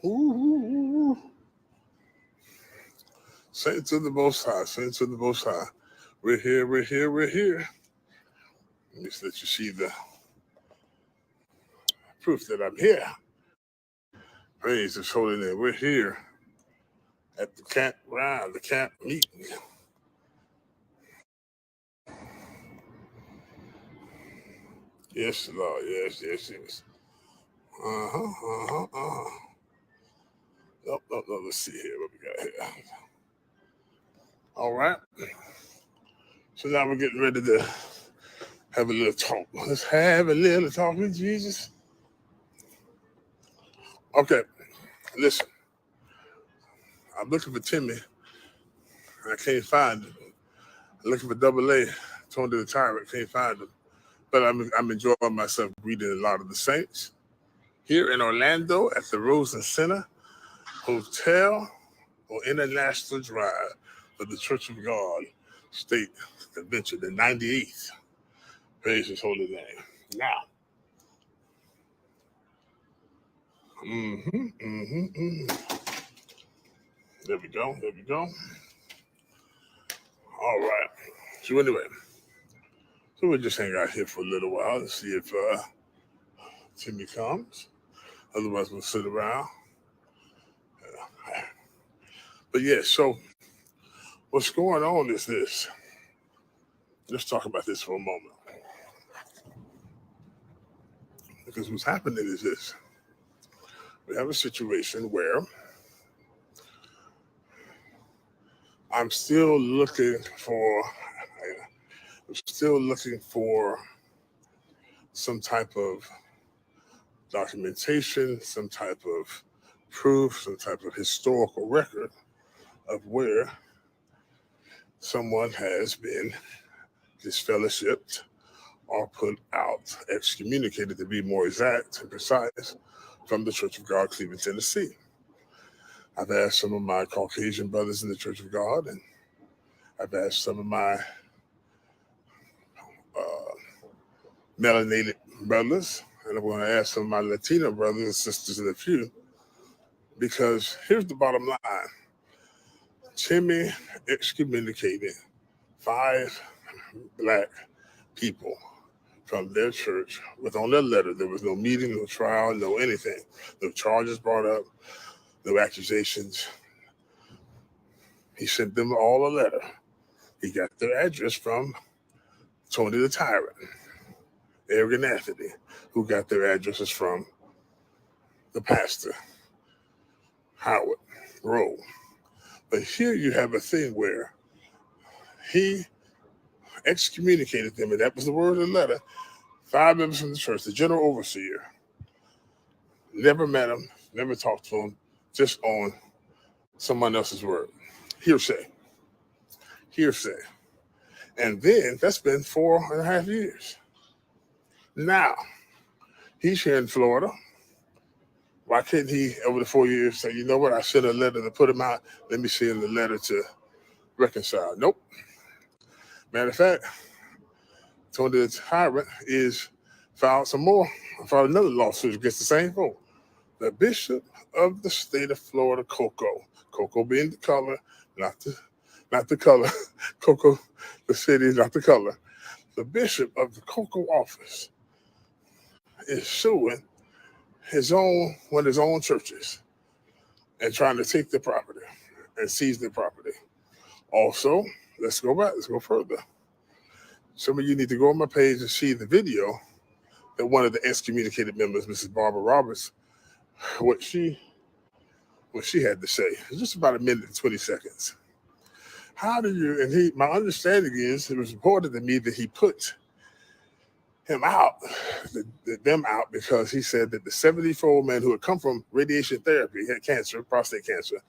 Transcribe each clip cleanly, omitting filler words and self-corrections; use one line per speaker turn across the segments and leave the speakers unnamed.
Ooh. Saints of the Most High, saints of the Most High. We're here, we're here, we're here. Let me let you see the proof that I'm here. Praise His holy name. We're here at the camp meeting. Yes, Lord. Yes, yes, yes. No. Let's see here what we got here. All right. So now we're getting ready to have a little talk. Let's have a little talk with Jesus. Okay. Listen. I'm looking for Timmy. And I can't find him. I'm looking for Double A. Tony the Tyrant. Can't find him. But I'm enjoying myself reading a lot of the saints here in Orlando at the Rosen Center Hotel on International Drive for the Church of God State Convention, the 98th. Praise His holy name. Now, there we go. All right. So anyway, we'll just hang out here for a little while and see if Timmy comes. Otherwise, we'll sit around. But yeah, so what's going on is this. Let's talk about this for a moment. Because what's happening is this. We have a situation where I'm still looking for some type of documentation, some type of proof, some type of historical record of where someone has been disfellowshipped or put out, excommunicated to be more exact and precise, from the Church of God, Cleveland, Tennessee. I've asked some of my Caucasian brothers in the Church of God, and I've asked some of my melanated brothers, and I'm going to ask some of my Latino brothers and sisters in a few, because here's the bottom line. Timmy excommunicated 5 black people from their church with on their letter. There was no meeting, no trial, no anything. No charges brought up, no accusations. He sent them all a letter. He got their address from Tony the Tyrant, Eric and Anthony, who got their addresses from the pastor, Howard Rowe. But here you have a thing where he excommunicated them, and that was the word of the letter. 5 members from the church, the general overseer, never met him, never talked to him, just on someone else's word. Hearsay. And then that's been 4.5 years. Now, he's here in Florida. Why couldn't he, over the 4 years, say, you know what, I sent a letter to put him out. Let me send the letter to reconcile. Nope. Matter of fact, Tony the Tyrant filed another lawsuit against the same folk. The Bishop of the state of Florida, Cocoa being the color, not the color. Cocoa, the city, not the color. The Bishop of the Cocoa office is suing one of his own churches and trying to take the property and seize the property. Also, let's go further. Some of you need to go on my page and see the video that one of the excommunicated members, Mrs. Barbara Roberts, what she had to say. It's just about 1 minute and 20 seconds. My understanding is, it was reported to me that he put them out because he said that the 74-year-old man who had come from radiation therapy, had cancer, prostate cancer,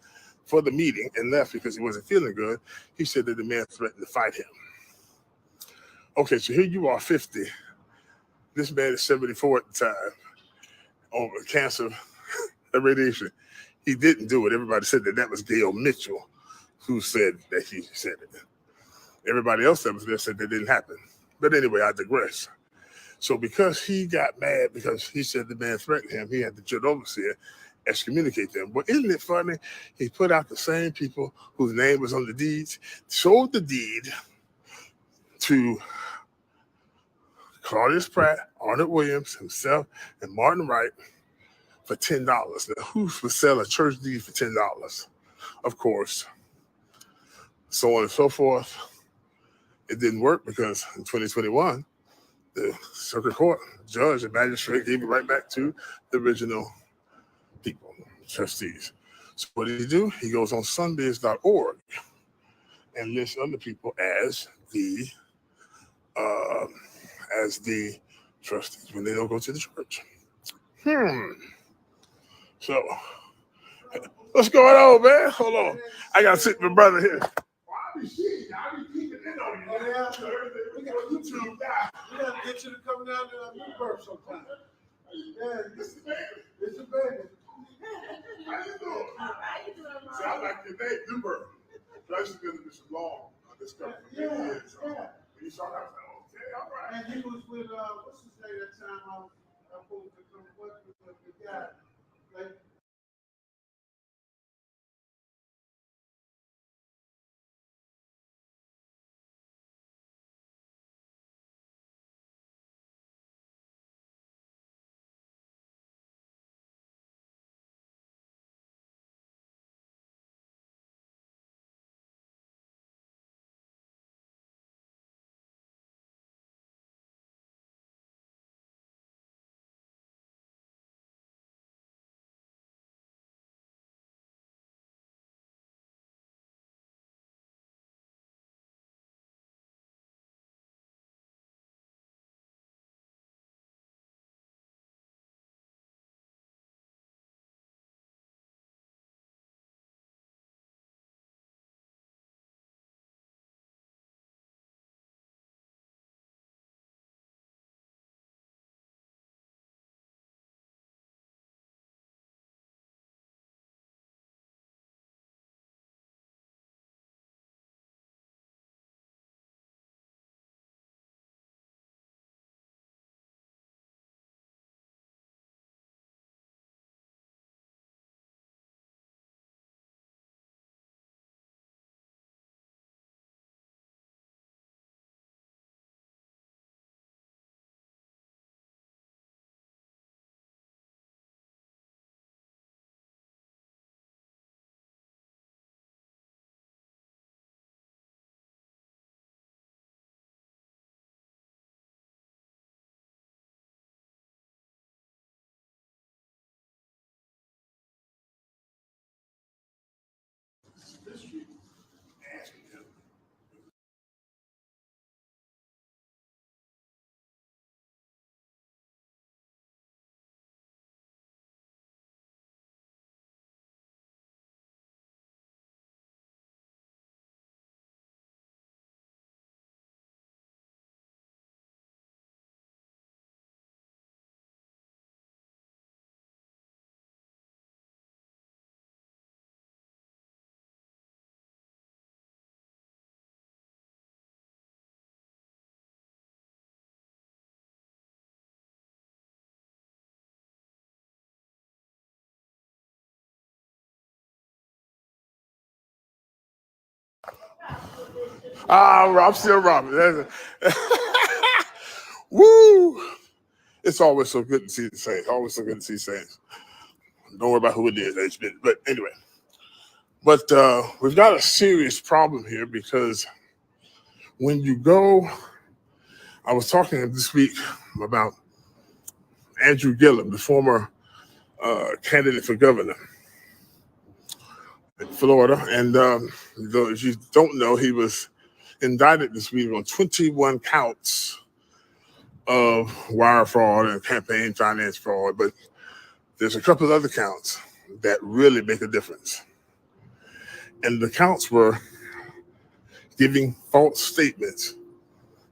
for the meeting and left because he wasn't feeling good. He said that the man threatened to fight him. Okay, so here you are, 50. This man is 74 at the time, over cancer and radiation. He didn't do it. Everybody said that was Gail Mitchell who said that he said it. Everybody else that was there said that didn't happen. But anyway, I digress. So because he got mad because he said the man threatened him, he had the judge overseer excommunicate them. But isn't it funny? He put out the same people whose name was on the deeds, sold the deed to Claudius Pratt, Arnold Williams, himself, and Martin Wright for $10. Now, who would sell a church deed for $10? Of course, so on and so forth. It didn't work because in 2021, the circuit court judge and magistrate gave it right back to the original people, trustees. So what did he do? He goes on sunbiz.org and lists other people as the trustees when they don't go to the church. So what's going on, man? Hold on. I gotta sit with my brother here. I be keeping it on you. We got YouTube guy. We gotta get you to come down to Newburgh sometime. Yeah, this is baby. This is baby. How you doing? How you doing? Sound like your name, Newburgh. That's been this long. This couple of years. Yeah. You saw that? Okay, all right. And he was with what's his name that time? I pulled to come with the guy. Like. I'm still Robert. Woo! It's always so good to see the Saints. Always so good to see Saints. Don't worry about who it is. But anyway. But we've got a serious problem here because when you go, I was talking this week about Andrew Gillum, the former candidate for governor in Florida. And if you don't know, he was indicted this week on 21 counts of wire fraud and campaign finance fraud. But there's a couple of other counts that really make a difference. And the counts were giving false statements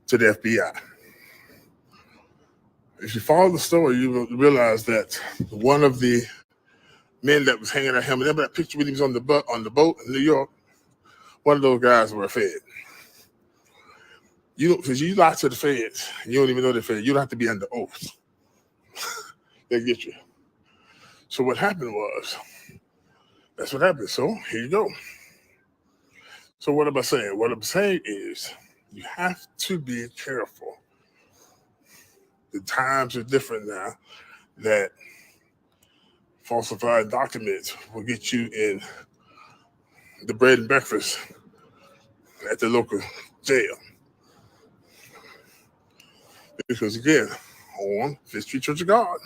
to the FBI. If you follow the story, you will realize that one of the men that was hanging at him, remember that picture when he was on the boat in New York? One of those guys were a Fed. Because you lie to the Feds, you don't even know they're Fed. You don't have to be under oath. They get you. So what happened was, that's what happened. So here you go. So what am I saying? What I'm saying is you have to be careful. The times are different now that falsified documents will get you in the bread and breakfast at the local jail. Because again, on Fifth Street Church of God,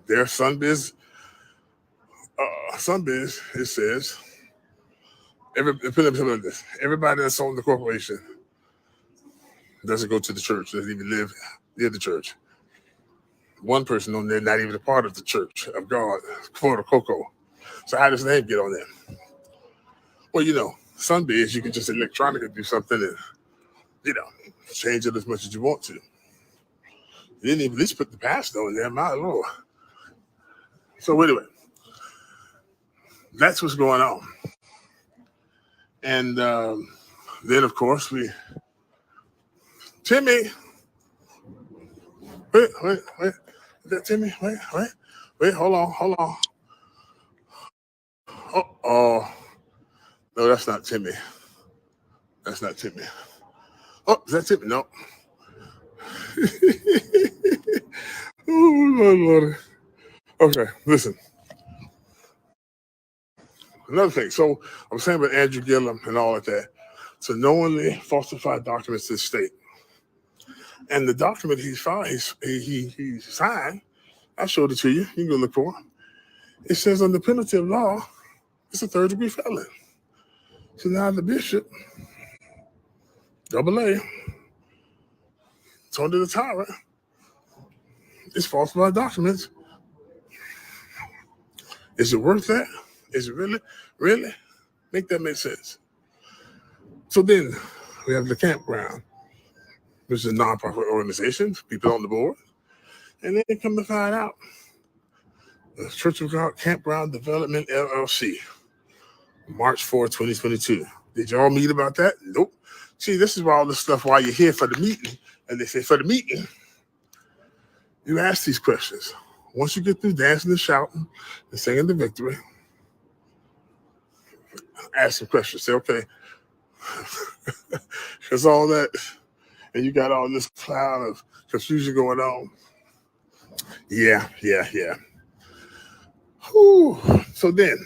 their Sunbiz, it says, everybody that's on the corporation doesn't go to the church, doesn't even live near the church. One person on there, not even a part of the Church of God, Florida Coco. So how does the name get on there? Well, Sunbiz, you can just electronically do something and, change it as much as you want to. You didn't even at least put the pastor on there, my Lord. So anyway, that's what's going on. And then, of course, Timmy. Wait. Is that Timmy? Wait, hold on. Oh, no, that's not Timmy. Oh, is that Timmy? No. Oh, my Lord. Okay, listen. Another thing. So I'm saying about Andrew Gillum and all of that. So knowingly falsified documents to the state. And the document he signed, I showed it to you. You can go look for it. It says under penalty of law, it's a third-degree felon. So now the bishop, AA, Tony the Tyrant, is falsified documents. Is it worth that? Is it really? Make that make sense. So then we have the campground, which is a nonprofit organization, people on the board. And then they come to find out the Church of God Campground Development LLC, March 4, 2022. Did y'all meet about that? Nope. See, this is why all this stuff, while you're here for the meeting, and they say for the meeting, you ask these questions. Once you get through dancing and shouting and singing the victory, ask some questions. Say, okay, because all that, and you got all this cloud of confusion going on. Yeah. Whew. So then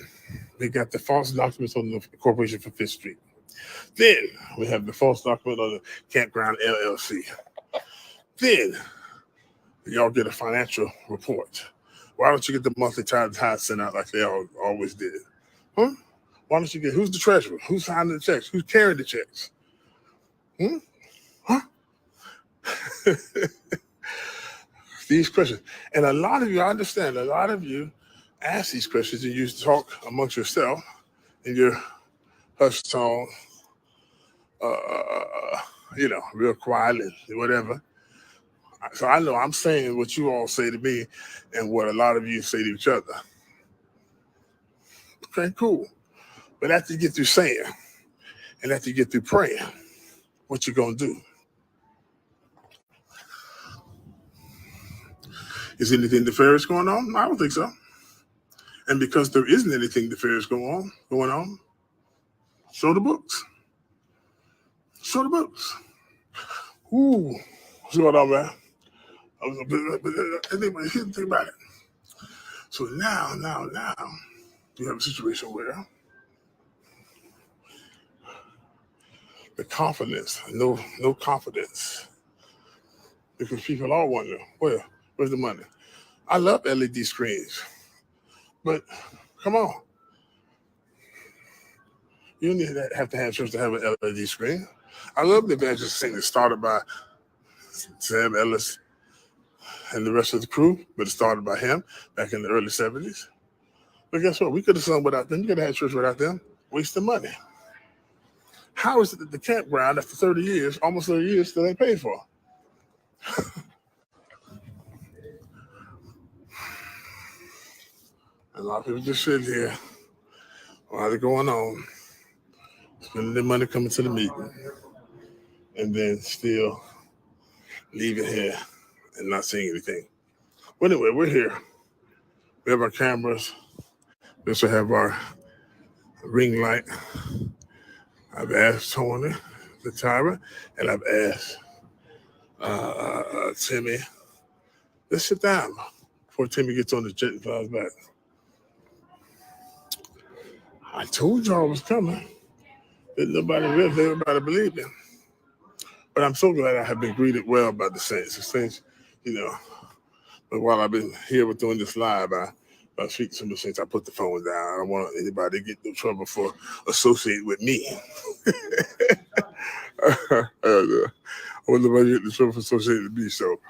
we got the false documents on the Corporation for Fifth Street. Then we have the false document on the Campground LLC. Then y'all get a financial report. Why don't you get the monthly tithe sent out like they always did? Huh? Why don't you get, who's the treasurer? Who's signing the checks? Who's carrying the checks? Huh? These questions. And a lot of you, I understand, a lot of you ask these questions and you talk amongst yourself in your hush tone, real quietly, whatever. So I know I'm saying what you all say to me and what a lot of you say to each other. Okay, cool. But after you get through saying and after you get through praying, what you gonna do? Is anything nefarious going on? I don't think so. And because there isn't anything nefarious going on, show the books. Show the books. Ooh, what's going on, man? But here's the thing about it. So now, you have a situation where the confidence, no confidence, because people all wonder, where's the money? I love LED screens, but come on. You don't have to have church to have an LED screen. I love the evangelist thing that started by Sam Ellis and the rest of the crew, but it started by him back in the early 70s. But guess what? We could have sung without them. You could have had church without them. Wasting money. How is it that the campground, after 30 years, almost 30 years, still ain't paid for? A lot of people just sitting here while they're going on, spending their money coming to the meeting, and then still leaving here and not saying anything. Well, anyway, we're here. We have our cameras. We also have our ring light. I've asked Tony, the timer, and I've asked Timmy, let's sit down before Timmy gets on the jet and flies back. I told y'all I was coming. Didn't nobody live, everybody believed him. But I'm so glad I have been greeted well by the Saints. The Saints, but while I've been here doing this live, I speak to some of the Saints, I put the phone down. I don't want anybody to get in trouble for associating with me. I want nobody to get in trouble for associating with me, so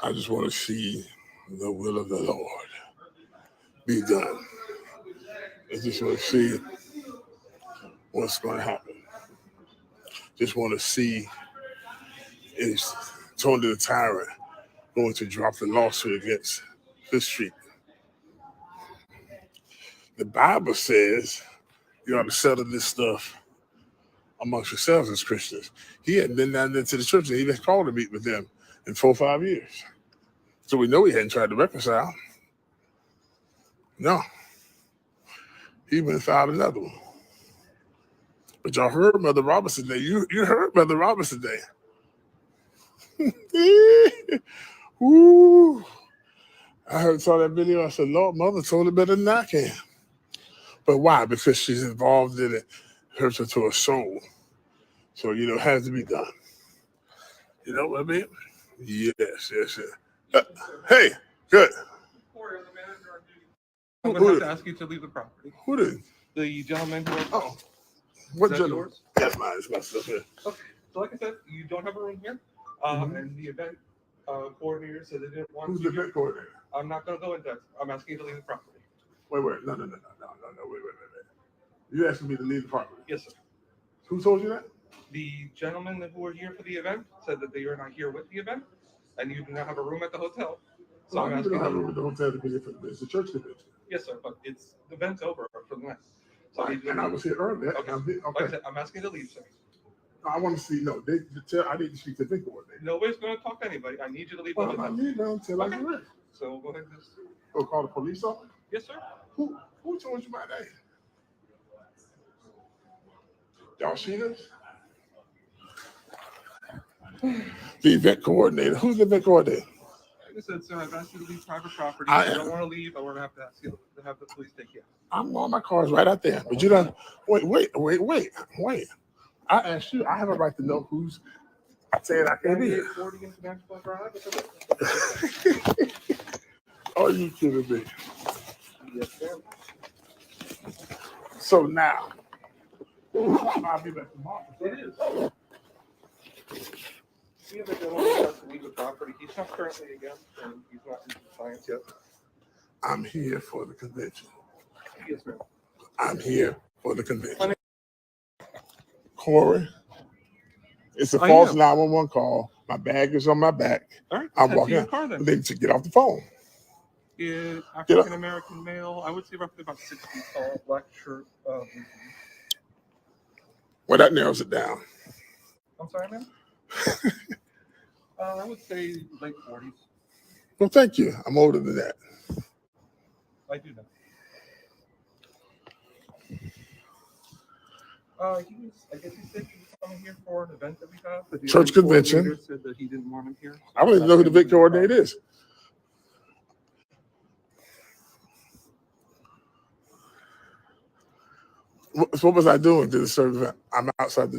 I just want to see the will of the Lord be done. I just want to see what's going to happen. Just want to see is Tony the Tyrant going to drop the lawsuit against Fifth Street. The Bible says you ought to settle this stuff amongst yourselves as Christians. He hadn't been down there to the church and he been called to meet with them in 4 or 5 years. So we know he hadn't tried to reconcile. No. He went and filed another one. But y'all heard Mother Robinson Day. You heard Mother Robinson Day. Ooh. I saw that video. I said, Lord, Mother told it better than I can. But why? Because she's involved in it. Hurts her to her soul. So, it has to be done. You know what I mean? Yes. Hey, good.
I'm going to have to ask you to leave the property.
Who did?
The gentleman who...
Oh. What gentleman?
Yours?
That's mine. It's my stuff here.
Okay. So like I said, you don't have a room here. And the event coordinator said they didn't want
Who's the event coordinator?
I'm not going to go into that. I'm asking you to leave the property.
Wait. No. Wait. You asking me to leave the property?
Yes, sir.
Who told you that?
The gentlemen who were here for the event said that they are not here with the event, and you do not have a room at the hotel. So I'm asking.
I don't have a room at the hotel because it's a church convention.
Yes, sir, but the event's over for the night. So
right. And I was here earlier.
Okay.
Okay.
Like I said, I'm asking you to leave, sir.
I want to see. No, I need to speak to the event coordinator.
Nobody's going to talk to anybody. I need you to leave.
Well, I need them until I get ready.
So go ahead and just.
Go call the police officer?
Yes, sir.
Who told you my name? Y'all see this? The event coordinator. Who's the event coordinator?
Like I said, sir, I've asked you to leave private property.
I
If you don't want to leave, I want to have to ask you to have the police take you out.
My car's right out there. But you don't. Wait. I asked you. I have a right to know who's saying I can't be here.
40 International Drive.
Are you kidding me?
Yes, sir.
So now, I'll be back tomorrow.
It is. See if the gentleman has to leave the property. He's not currently against, and he's not in compliance yet.
I'm here for the convention.
Yes, ma'am.
I'm here for the convention. Corey, it's a false 911 call. My bag is on my back.
All right.
I'm walking out. Then to get off the phone.
Is African American male. I would say roughly about 6 feet tall, black shirt.
Well, that narrows it down.
I'm sorry, ma'am. I would say late 40s.
Well, thank you. I'm older than that.
I do know. I guess he said he was coming here for an event that we have. But the
Church convention.
Said that he didn't want him here.
I don't even know who the event coordinator is. So what was I doing to the service event? I'm outside.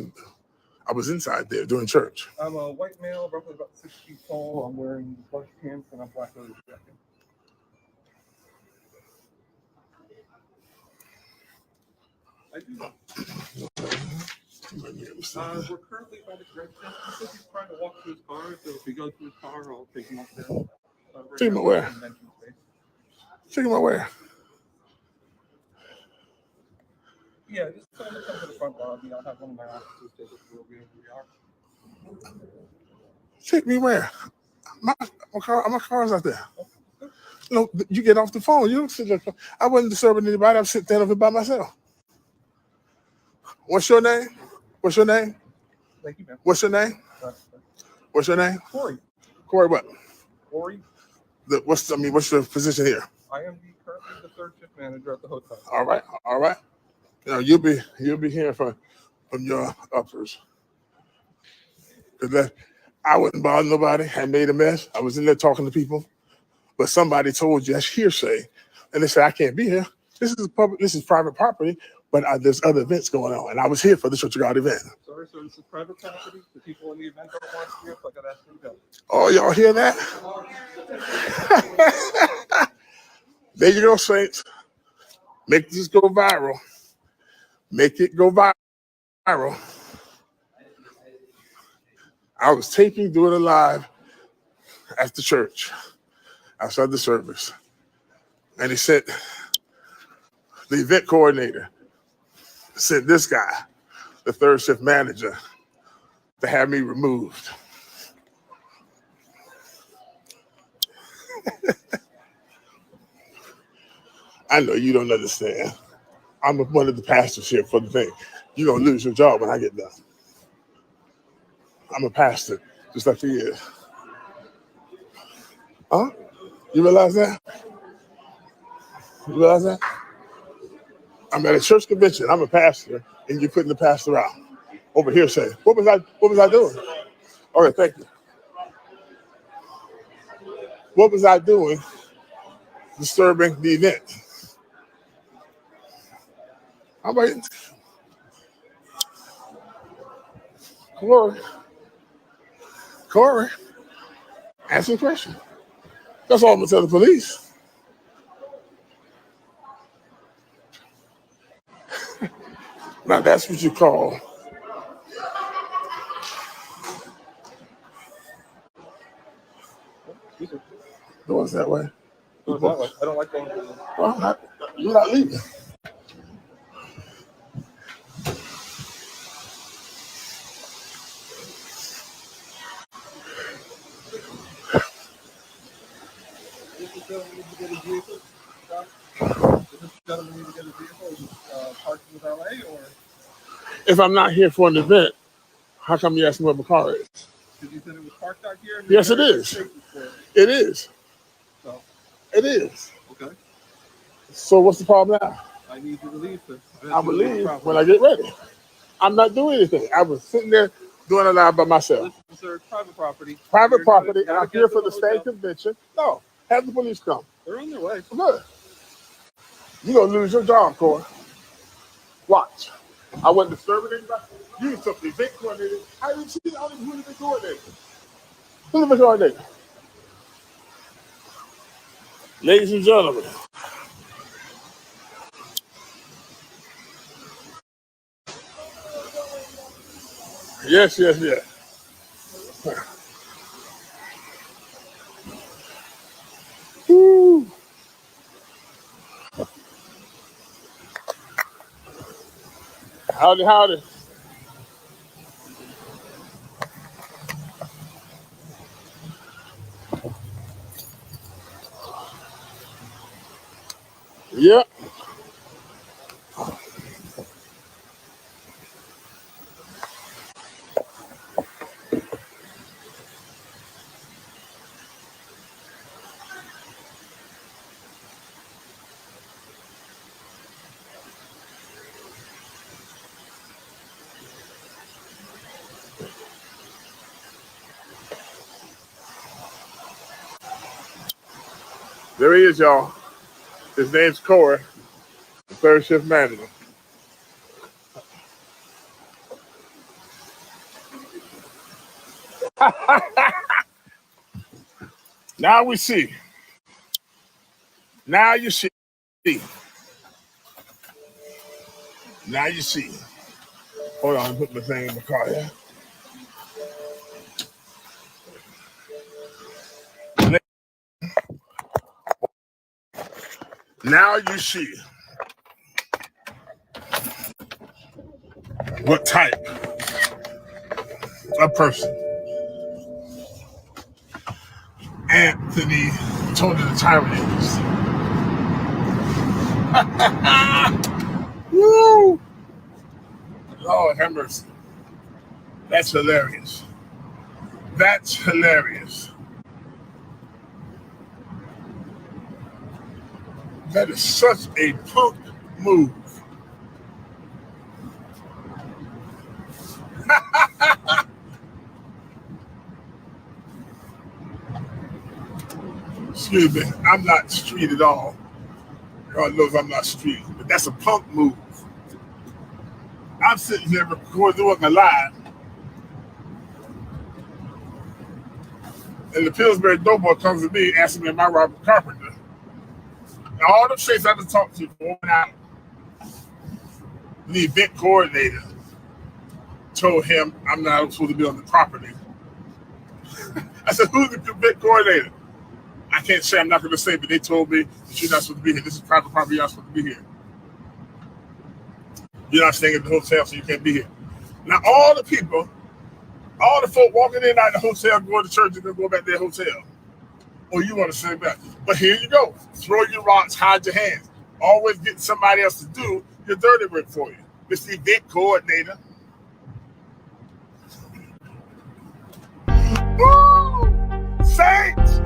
I was inside there doing church.
I'm a white male, roughly about 6 feet tall. I'm wearing black pants and a black hoodie jacket. I do know. We're currently by the correct distance. He says he's trying to walk to his car, so if we go to his car, I'll take him up there.
Take him where? Take him where?
Yeah, just tell him to come to the front lobby. I'll have one of my officers take us where we are.
Take me where? My car's out there. No, you get off the phone. You don't sit there. I wasn't disturbing anybody. I'm sitting there by myself. What's your name? What's your name?
Thank you, man.
What's your name? What's your name?
Corey.
Corey what?
Corey.
What's your position here?
I am currently the third shift manager at the hotel.
All right. You'll be hearing from your uppers. Because I wouldn't bother nobody. I made a mess. I was in there talking to people, but somebody told you that's hearsay, and they said I can't be here. This is private property, but there's other events going on, and I was here for the Church of God event.
Sorry, sir, this is private property. The people in the event don't want to hear, so I got to ask them to go.
Oh, y'all hear that? There you go, saints. Make this go viral. Make it go viral. I was doing it live at the church outside the service, and he sent the event coordinator sent this guy, the third shift manager, to have me removed. I know you don't understand. I'm one of the pastors here for the thing. You're going to lose your job when I get done. I'm a pastor, just like he is. Huh? You realize that? You realize that? I'm at a church convention. I'm a pastor, and you're putting the pastor out. Over here saying, what was I doing? Okay, thank you. What was I doing disturbing the event? I'm like, Corey, ask me a question. That's all I'm gonna tell the police. Now that's what you call doors that way.
Doors that way. I don't like going.
Well, you're not leaving. If I'm not here for an event, how come you ask me where my car is?
Because you said it was parked out here?
Yes, it is. It is.
So.
It is.
Okay.
So what's the problem now?
I need you to leave, sir.
I will leave when I get ready. I'm not doing anything. I was sitting there doing it live by myself.
Listen, sir, it's private property.
Private property, and I'm here for the state convention. No, have the police come.
They're on their way.
Good. You're going to lose your job, Corey. Watch. I wasn't disturbing anybody. You took the event coordinator. I didn't see the only who the event coordinator. Who's the event coordinator? Ladies and gentlemen. Yes. Woo. Howdy. Yep. There he is, y'all. His name's Corey, the third shift manager. Now we see. Now you see. Now you see. Hold on, put my thing in the car here. Now you see what type of person Anthony Tony the Tyrant is. Woo! Lord have mercy. That's hilarious. That is such a punk move. Excuse me, I'm not street at all. God knows I'm not street, but that's a punk move. I'm sitting here recording, doing a live, and the Pillsbury Doughboy comes to me asking me, am I Robert Carpenter? And all the shades I've been talking to for 1 hour, the event coordinator told him I'm not supposed to be on the property. I said, who's the event coordinator? I can't say, I'm not going to say, but they told me that you're not supposed to be here. This is private property, you're not supposed to be here. You're not staying at the hotel, so you can't be here. Now, all the people, all the folk walking in and out of the hotel, going to church, and going to go back to their hotel. Or you want to say back. But here you go. Throw your rocks, hide your hands. Always getting somebody else to do your dirty work for you. It's the event coordinator. Woo! Saints!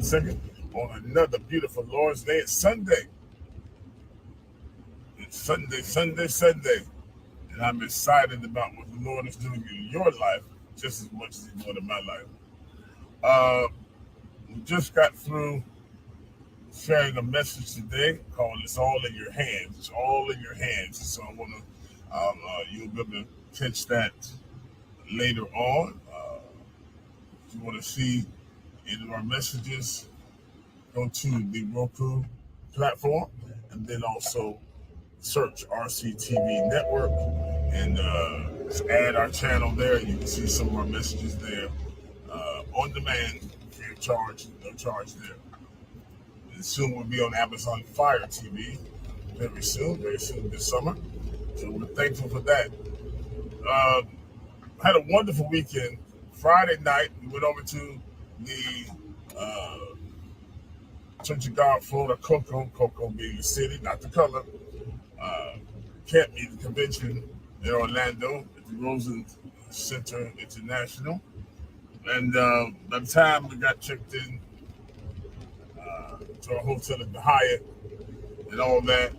Second on another beautiful Lord's Day. It's Sunday. It's Sunday. And I'm excited about what the Lord is doing in your life just as much as He's doing in my life. We just got through sharing a message today called It's All in Your Hands. It's all in your hands. So I want to, you'll be able to catch that later on. If you want to see any of our messages, go to the Roku platform and then also search RCTV Network and add our channel there. You can see some of our messages there on demand, free of charge, no charge there. And soon we'll be on Amazon Fire TV very soon this summer. So we're thankful for that. Had a wonderful weekend. Friday night, we went over to the Church of God, Florida, Cocoa being the city, not the color. Camp meeting convention in Orlando at the Rosen Center International. And by the time we got checked in to our hotel at the Hyatt and all that,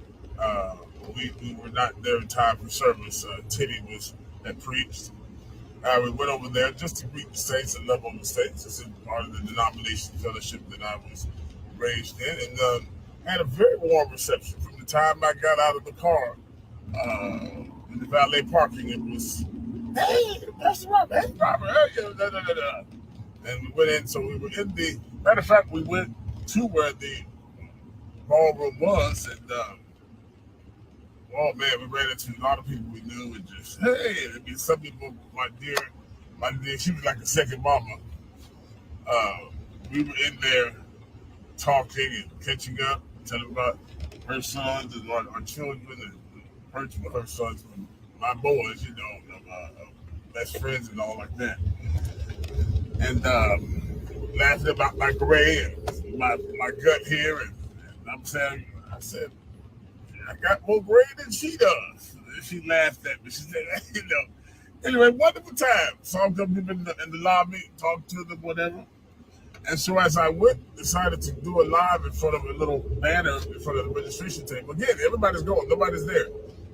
we were not there in time for service. Teddy had preached. We went over there just to greet the saints and love on the saints. This is part of the denomination fellowship that I was raised in, and had a very warm reception. From the time I got out of the car in the valet parking, it was, hey, Pastor Robert, hey, Robert, hey, and we went in. So we were in the, matter of fact, we went to where the ballroom was, and oh man, we ran into a lot of people we knew, and just, hey, I mean, some people, my dear, she was like a second mama. We were in there talking and catching up, telling about her sons and our children, and hurting with her sons, my boys, you know, best friends and all like that. And laughing about my gray and my gut here, and I'm saying, I said, I got more gray than she does. And she laughed at me. She said, you know. Anyway, wonderful time. Saw some people in the lobby, talked to them, whatever. And so as I went, decided to do a live in front of a little banner in front of the registration table. Again, everybody's going. Nobody's there.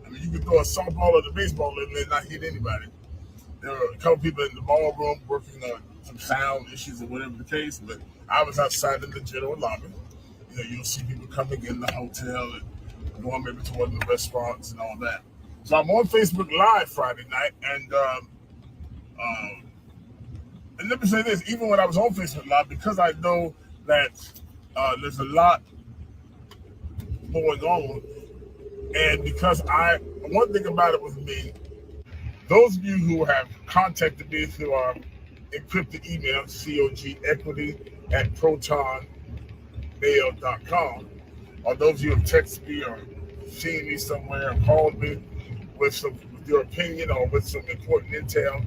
I mean, you could throw a softball or the baseball and not hit anybody. There were a couple people in the ballroom working on some sound issues or whatever the case. But I was outside in the general lobby. You'll see people coming in the hotel and going maybe to one of the restaurants and all that. So I'm on Facebook Live Friday night, and let me say this: even when I was on Facebook Live, because I know that there's a lot going on, and because one thing about it with me, those of you who have contacted me through our encrypted email, cogequity@protonmail.com, or those of you who have texted me or seen me somewhere or called me with your opinion or with some important intel,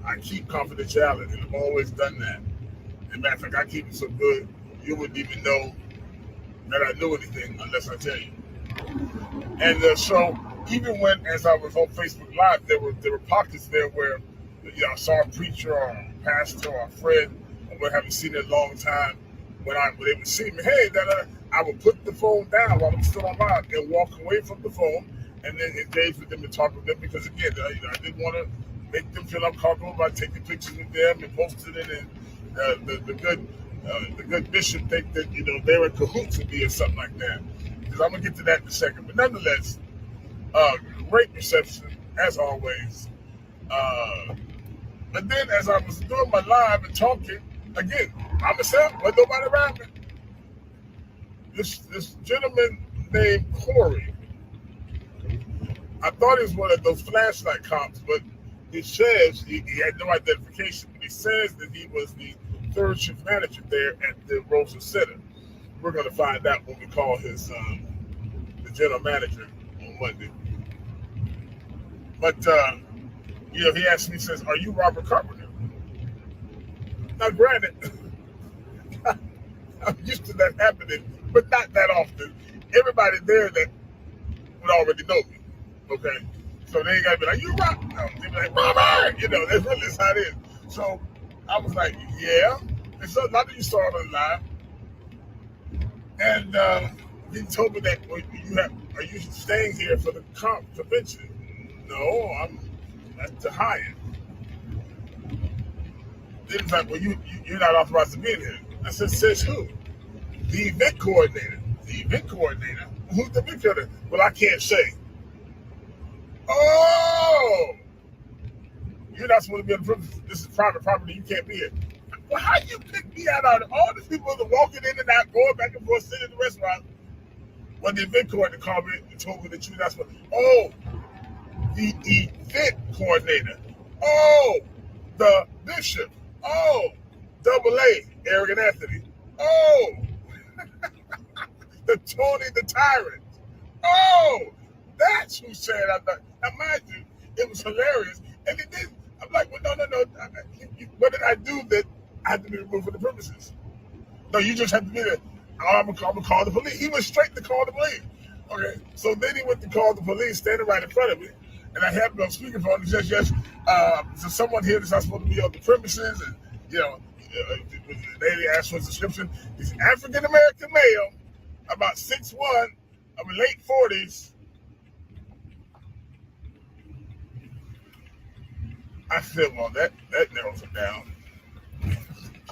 I keep confidentiality, and I've always done that. As a matter of fact, I keep it so good, you wouldn't even know that I knew anything unless I tell you. And so even as I was on Facebook Live, there were pockets there where I saw a preacher or a pastor or a friend or I haven't seen in a long time. When they would see me, hey, I would put the phone down while I'm still online and walk away from the phone and then engage with them and talk with them, because again, I didn't want to make them feel uncomfortable by taking pictures with them and posting it, and the good bishop think that they're in cahoots with me or something like that. Because I'm gonna get to that in a second, but nonetheless, great reception as always. But then as I was doing my live and talking, again, by myself, but nobody around me. This gentleman named Corey, I thought he was one of those flashlight cops, but he says he had no identification, but he says that he was the third shift manager there at the Rosen Center. We're going to find out when we call his the general manager on Monday. But he asked me, he says, "Are you Robert Carpenter?" Now, granted, I'm used to that happening, but not that often. Everybody there that would already know me. Okay, so they ain't gotta be like, "You Robert?" No, they be like, "Robert." That's really how it is. So I was like, "Yeah." And so now that you saw it on live, and he told me that, are you staying here for the convention? No, I'm at the Hyatt. Then he's like, "Well, you're not authorized to be in here." I said, "Says who?" "The event coordinator." "The event coordinator? Who's the event coordinator?" "Well, I can't say." "Oh, you're not supposed to be on the premises. This is private property. You can't be here." "Well, how you pick me out of all these people that are walking in and out, going back and forth, sitting in the restaurant?" "Well, the event coordinator called me and told me that you're not supposed to." "Oh, the event coordinator. Oh, the bishop. Oh, double A, Arrogant Anthony. Oh, the Tony the Tyrant. Oh, that's who said I'm not." Now, mind you, it was hilarious. And it did. I'm like, "Well, no. What did I do that I had to be removed from the premises?" "No, you just have to be there." "Oh, I'm going to call the police." He went straight to call the police. Okay, so then he went to call the police, standing right in front of me. And I had him on speakerphone. He says, "Yes, there's someone here that's not supposed to be on the premises." And, the lady asked for a description. He's an African-American male, about 6'1", late 40s. I said, "Well, that narrows it down."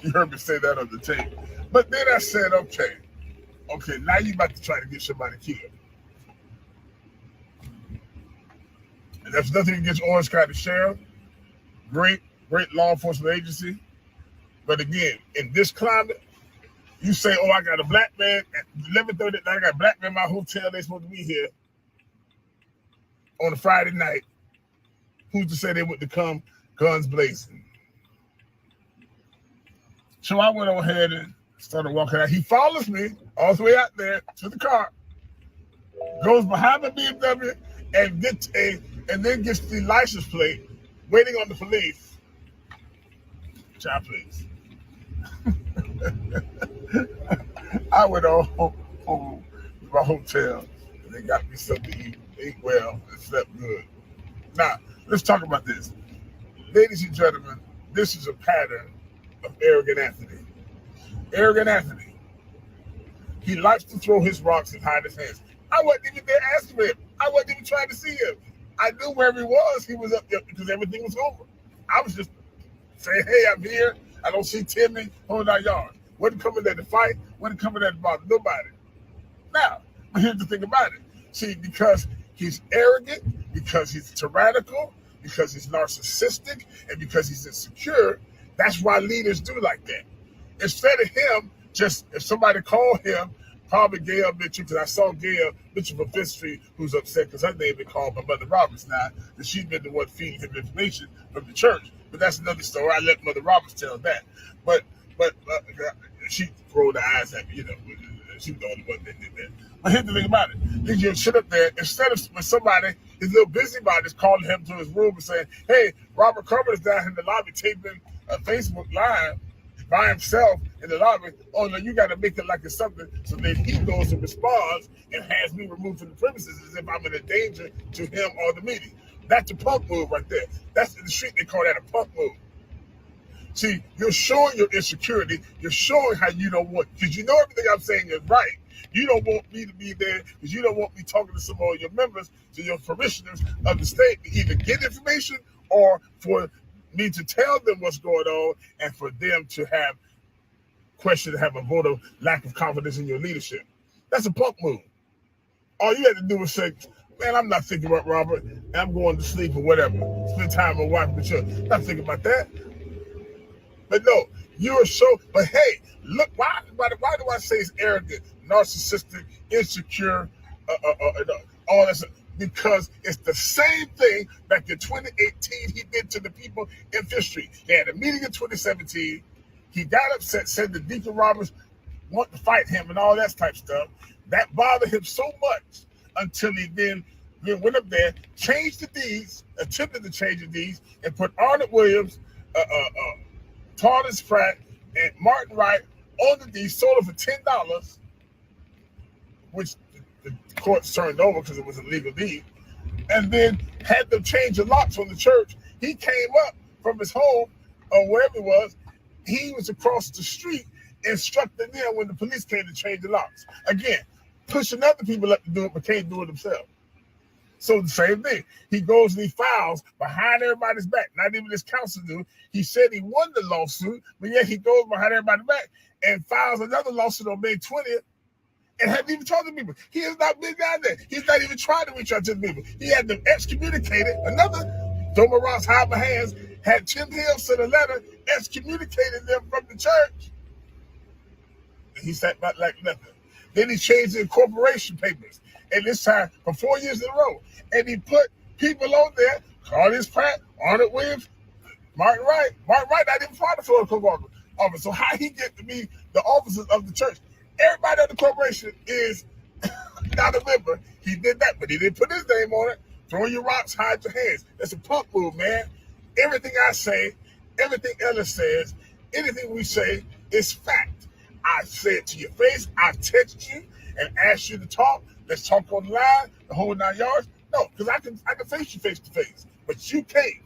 You heard me say that on the tape. But then I said, okay, now you're about to try to get somebody killed. And that's nothing against Orange County Sheriff. Great law enforcement agency. But again, in this climate, you say, "Oh, I got a black man at 11:30. I got a black man in my hotel. They're supposed to be here on a Friday night." Who's to say they wouldn't come guns blazing? So I went on ahead and started walking out. He follows me all the way out there to the car, goes behind the BMW, and then gets the license plate, waiting on the police. Child, please. I went home to my hotel, and they got me something to eat, ate well, and slept good. Now, let's talk about this. Ladies and gentlemen, this is a pattern of Arrogant Anthony. Arrogant Anthony. He likes to throw his rocks and hide his hands. I wasn't even there asking him. I wasn't even trying to see him. I knew wherever he was up there because everything was over. I was just saying, hey, I'm here. I don't see Timmy holding our yard. Wasn't coming there to fight. Wasn't coming there to bother nobody. Now, but here's the thing about it. See, because he's arrogant, because he's tyrannical, because he's narcissistic, and because he's insecure, that's why leaders do like that. Instead of him, just if somebody called him, probably Gail Mitchell, because I saw Gail Mitchell from Fifth Street, who's upset because her name been called by Mother Roberts now, that she's been the one feeding him information from the church. But that's another story. I let Mother Roberts tell that. But she rolled her eyes at me, she was the only one that did that. But here's the thing about it. He just sit up there, instead of when somebody, his little busybody is calling him to his room and saying, hey, Robert Carpenter's down in the lobby taping a Facebook Live by himself in the lobby. Oh, no, you got to make it like it's something. So then he goes and responds and has me removed from the premises as if I'm in a danger to him or the meeting. That's a punk move right there. That's in the street, they call that a punk move. See, you're showing your insecurity. You're showing how you don't want, because you know everything I'm saying is right. You don't want me to be there because you don't want me talking to some of your members, to your parishioners of the state, to either get information or for me to tell them what's going on and for them to have questions, have a vote of lack of confidence in your leadership. That's a punk move. All you had to do was say, man, I'm not thinking about Robert, and I'm going to sleep or whatever. Spend time with wife and children. Not thinking about that. But no, you're so, but hey, look, why do I say it's arrogant, narcissistic, insecure, all that stuff? Because it's the same thing back in 2018 he did to the people in Fifth Street. They had a meeting in 2017. He got upset, said that Deacon Roberts wanted to fight him and all that type of stuff. That bothered him so much until he then went up there, changed the deeds, attempted to change the deeds, and put Arnold Williams, Thomas Pratt, and Martin Wright on the deed, sold it for $10, which the courts turned over because it was a legal deed, and then had them change the locks on the church. He came up from his home or wherever it was. He was across the street instructing them when the police came to change the locks. Again, pushing other people up to do it, but can't do it himself. So the same thing. He goes and he files behind everybody's back. Not even his counsel do. He said he won the lawsuit, but yet he goes behind everybody's back and files another lawsuit on May 20th and hadn't even talked to people. He has not been down there. He's not even trying to reach out to the people. He had them excommunicated. Another Doma Ross hide my hands had Tim Hill send a letter excommunicating them from the church. And he sat back like nothing. Then he changed the incorporation papers. And this time, for 4 years in a row. And he put people on there, Claudius Pratt, Arnold Williams, Martin Wright. Martin Wright not even part of the Florida Clerk office. So how he get to be the officers of the church? Everybody on the corporation is not a member. He did that, but he didn't put his name on it. Throw your rocks, hide your hands. That's a punk move, man. Everything I say, everything Ellis says, anything we say is fact. I say it to your face. I text you and ask you to talk. Let's talk on the line, the whole 9 yards. No, because I can face you face to face, but you can't.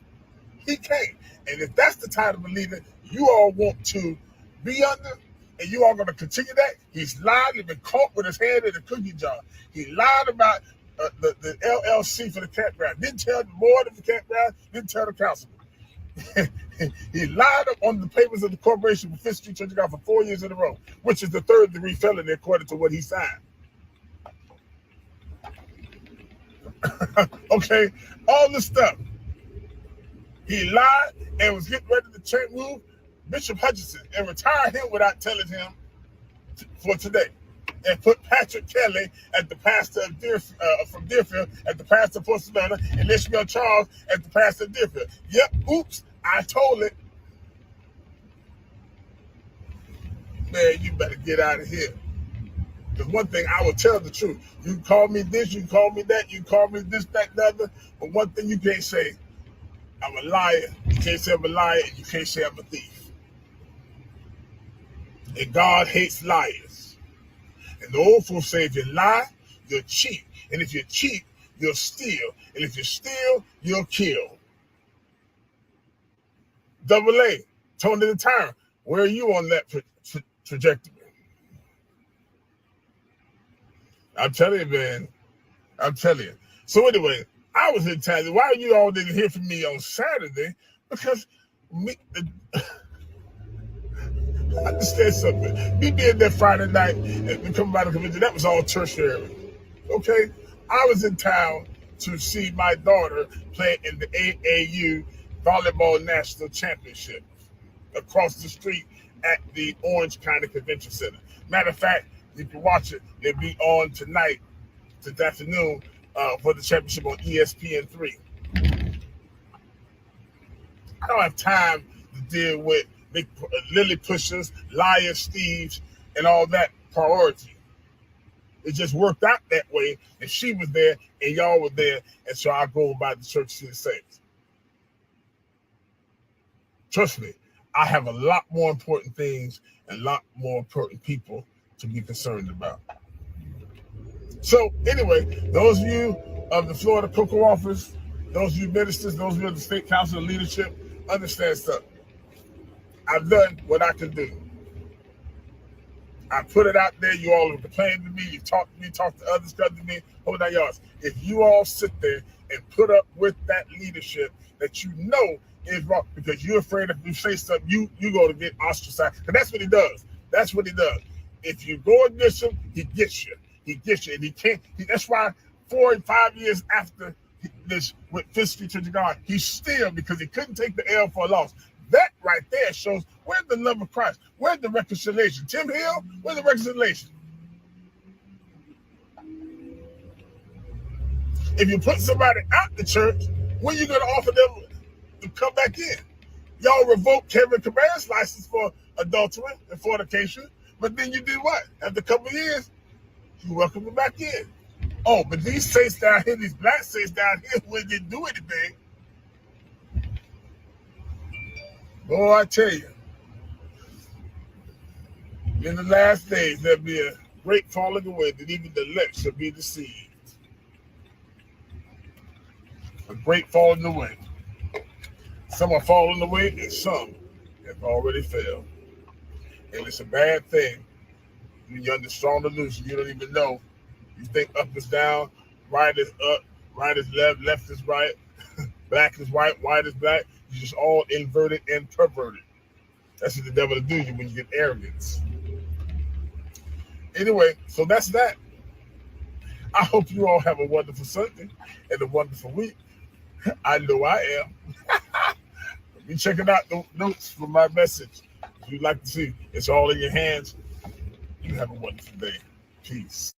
He can't. And if that's the type of leader you all want to be under, and you are going to continue that, he's lied. He's been caught with his hand in the cookie jar. He lied about the LLC for the campground. Didn't tell the board of the campground. Didn't tell the council. He lied on the papers of the corporation for Fifth Street Church of God for 4 years in a row, which is the third-degree felony according to what he signed. Okay, all this stuff. He lied and was getting ready to move Bishop Hutchinson and retire him without telling him for today, and put Patrick Kelly at the pastor of from Deerfield at the pastor of Fort Savannah, and Ishmael Charles at the pastor of Deerfield. Yep, oops, I told it. Man, you better get out of here. Because one thing, I will tell the truth. You call me this, you call me that, you call me this, that, the other. But one thing you can't say, I'm a liar. You can't say I'm a liar, and you can't say I'm a thief. And God hates liars. And the old folks say, if you lie, you'll cheat. And if you cheat, you'll steal. And if you steal, you'll kill. Double A, Tony the Tyrant, where are you on that trajectory? I'm telling you, man. I'm telling you. So anyway, I was in town. Why you all didn't hear from me on Saturday? Because understand something. Me being there Friday night and coming by the convention, that was all tertiary. Okay? I was in town to see my daughter play in the AAU Volleyball National Championship across the street at the Orange County Convention Center. Matter of fact, you can watch it. It'll be on tonight, this afternoon, for the championship on ESPN3. I don't have time to deal with big Lily pushers, liar Steves, and all that priority. It just worked out that way, and she was there, and y'all were there, and so I go by the church to the saints. Trust me, I have a lot more important things and a lot more important people to be concerned about. So anyway, those of you of the Florida Cocoa Office, those of you ministers, those of you of the State Council of Leadership, understand something. I've done what I can do. I put it out there. You all have complained to me. You talk to me, talk to others, come to me, hold that yards. If you all sit there and put up with that leadership that you know is wrong, because you're afraid if you say something, you go to get ostracized. And that's what he does. That's what he does. If you go against him, he gets you. He gets you. And he can't. That's why 4 and 5 years after this with Fifth Street Church of God, he's still, because he couldn't take the L for a loss. That right there shows where's the love of Christ? Where's the reconciliation? Tim Hill, where's the reconciliation? If you put somebody out the church, when are you going to offer them to come back in? Y'all revoked Kevin Cabrera's license for adultery and fornication, but then you did what? After a couple of years, you welcome them back in. Oh, but these saints down here, these black saints down here, who didn't do anything, boy, I tell you, in the last days, there'll be a great falling away that even the elect shall be deceived. A great falling away. Some are falling away, and some have already fell. And it's a bad thing when you're under strong delusion. You don't even know. You think up is down, right is up, right is left, left is right, black is white, white is black. You're just all inverted and perverted. That's what the devil will do you when you get arrogance. Anyway, so that's that. I hope you all have a wonderful Sunday and a wonderful week. I know I am. Be checking out the notes for my message. If you'd like to see, it's all in your hands. You have a wonderful day. Peace.